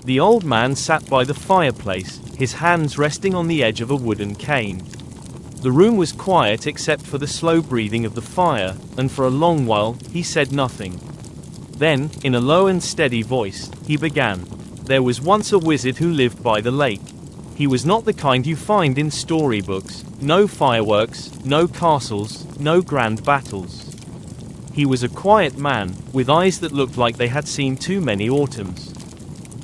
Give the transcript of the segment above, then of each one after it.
The old man sat by the fireplace, his hands resting on the edge of a wooden cane. The room was quiet except for the slow breathing of the fire, and for a long while, he said nothing. Then, in a low and steady voice, he began. There was once a wizard who lived by the lake. He was not the kind you find in storybooks, no fireworks, no castles, no grand battles. He was a quiet man, with eyes that looked like they had seen too many autumns.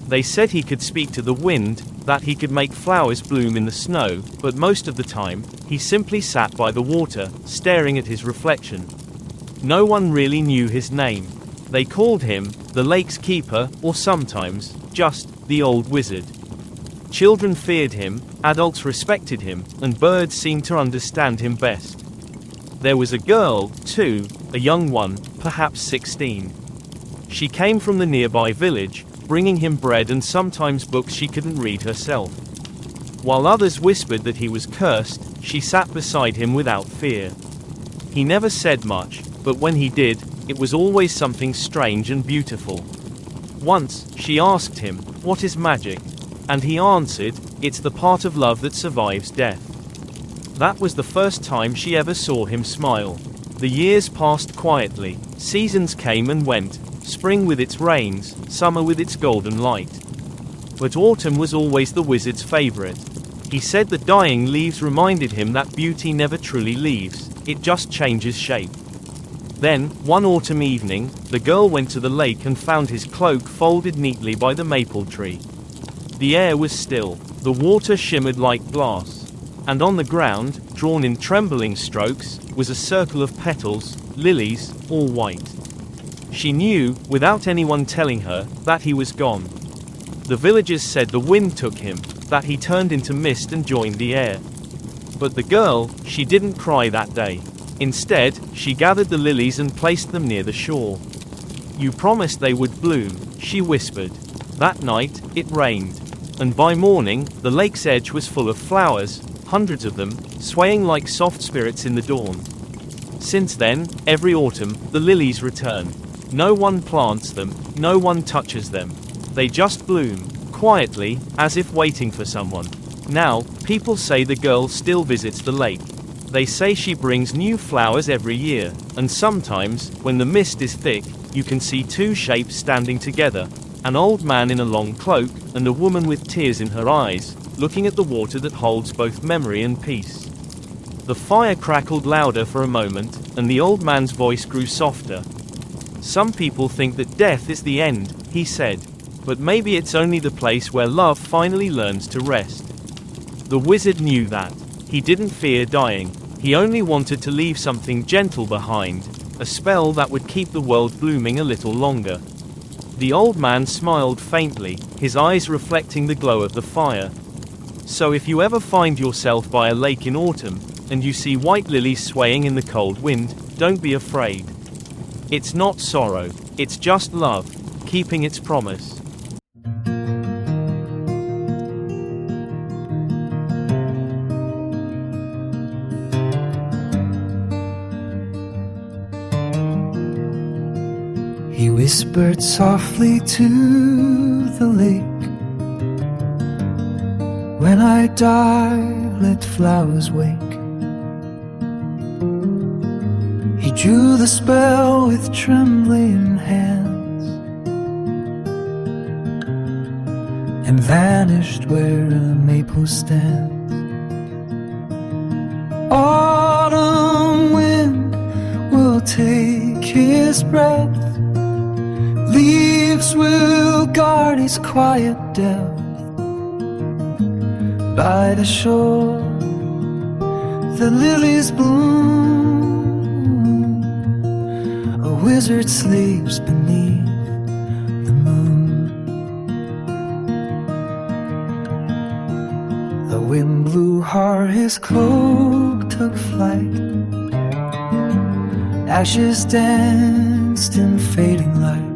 They said he could speak to the wind, that he could make flowers bloom in the snow, but most of the time, he simply sat by the water, staring at his reflection. No one really knew his name. They called him the lake's keeper, or sometimes just the old wizard. Children feared him, adults respected him, and birds seemed to understand him best. There was a girl, too, a young one, perhaps 16. She came from the nearby village, bringing him bread and sometimes books she couldn't read herself. While others whispered that he was cursed, she sat beside him without fear. He never said much, but when he did, it was always something strange and beautiful. Once, she asked him, "What is magic?" And he answered, "It's the part of love that survives death." That was the first time she ever saw him smile. The years passed quietly, seasons came and went, spring with its rains, summer with its golden light. But autumn was always the wizard's favorite. He said the dying leaves reminded him that beauty never truly leaves, it just changes shape. Then, one autumn evening, the girl went to the lake and found his cloak folded neatly by the maple tree. The air was still, the water shimmered like glass. And on the ground, drawn in trembling strokes, was a circle of petals, lilies, all white. She knew, without anyone telling her, that he was gone. The villagers said the wind took him, that he turned into mist and joined the air. But the girl, she didn't cry that day. Instead, she gathered the lilies and placed them near the shore. "You promised they would bloom," she whispered. That night, it rained. And by morning, the lake's edge was full of flowers, hundreds of them, swaying like soft spirits in the dawn. Since then, every autumn, the lilies return. No one plants them, no one touches them. They just bloom, quietly, as if waiting for someone. Now, people say the girl still visits the lake. They say she brings new flowers every year, and sometimes, when the mist is thick, you can see two shapes standing together. An old man in a long cloak, and a woman with tears in her eyes, looking at the water that holds both memory and peace. The fire crackled louder for a moment, and the old man's voice grew softer. "Some people think that death is the end," he said. "But maybe it's only the place where love finally learns to rest." The wizard knew that. He didn't fear dying. He only wanted to leave something gentle behind, a spell that would keep the world blooming a little longer. The old man smiled faintly, his eyes reflecting the glow of the fire. "So if you ever find yourself by a lake in autumn, and you see white lilies swaying in the cold wind, don't be afraid. It's not sorrow, it's just love, keeping its promise." He whispered softly to the lake, "When I die, let flowers wake." He drew the spell with trembling hands and vanished where a maple stands. Autumn wind will take his breath, leaves will guard his quiet death. By the shore, the lilies bloom, a wizard sleeps beneath the moon. The wind blew hard, his cloak took flight, ashes danced in fading light.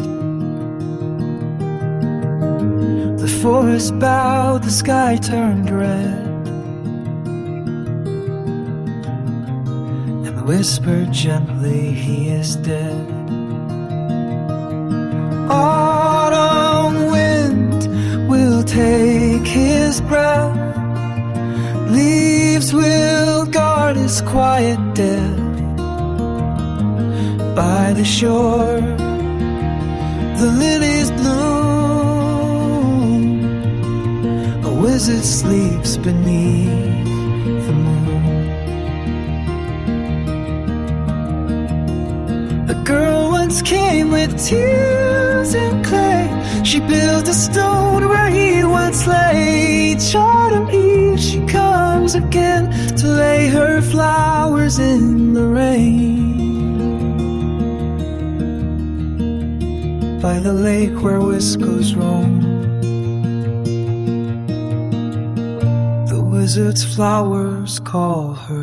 The forest bowed, the sky turned red, and whispered gently, "He is dead." Autumn wind will quiet death by the shore. The lilies bloom, a wizard sleeps beneath the moon. A girl once came with tears and clay. She built a stone where he once lay. Each autumn eve she comes again to lay her flowers in the rain. By the lake where whiskers roam, the wizard's flowers call her